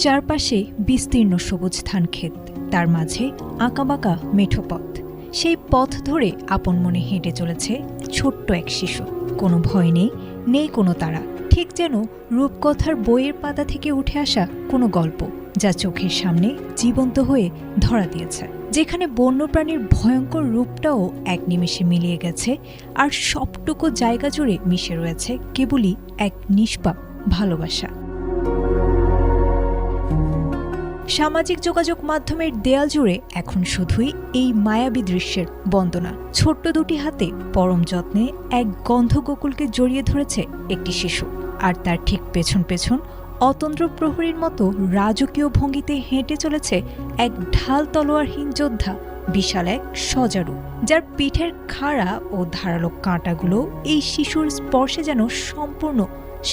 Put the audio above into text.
চারপাশে বিস্তীর্ণ সবুজ ধান ক্ষেত, তার মাঝে আঁকাবাঁকা মেঠো পথ। সেই পথ ধরে আপন মনে হেঁটে চলেছে ছোট্ট এক শিশু। কোনো ভয় নেই, নেই কোনো তাড়া, ঠিক যেন রূপকথার বইয়ের পাতা থেকে উঠে আসা কোনো গল্প, যা চোখের সামনে জীবন্ত হয়ে ধরা দিয়েছে। যেখানে বন্যপ্রাণীর ভয়ঙ্কর রূপটাও এক নিমেষে মিলিয়ে গেছে, আর সবটুকু জায়গা জুড়ে মিশে রয়েছে কেবলই এক নিষ্পাপ ভালোবাসা। সামাজিক যোগাযোগ মাধ্যমের দেয়াল জুড়ে এখন শুধুই এই মায়াবী দৃশ্যের বন্দনা। ছোট্ট দুটি হাতে পরম যত্নে এক গন্ধগোকুলকে জড়িয়ে ধরেছে একটি শিশু, আর তার ঠিক পেছন পেছন অতন্দ্র প্রহরীর মতো রাজকীয় ভঙ্গিতে হেঁটে চলেছে এক ঢাল তলোয়ারহীন যোদ্ধা, বিশাল এক সজারু, যার পিঠের খাড়া ও ধারালো কাঁটাগুলো এই শিশুর স্পর্শে যেন সম্পূর্ণ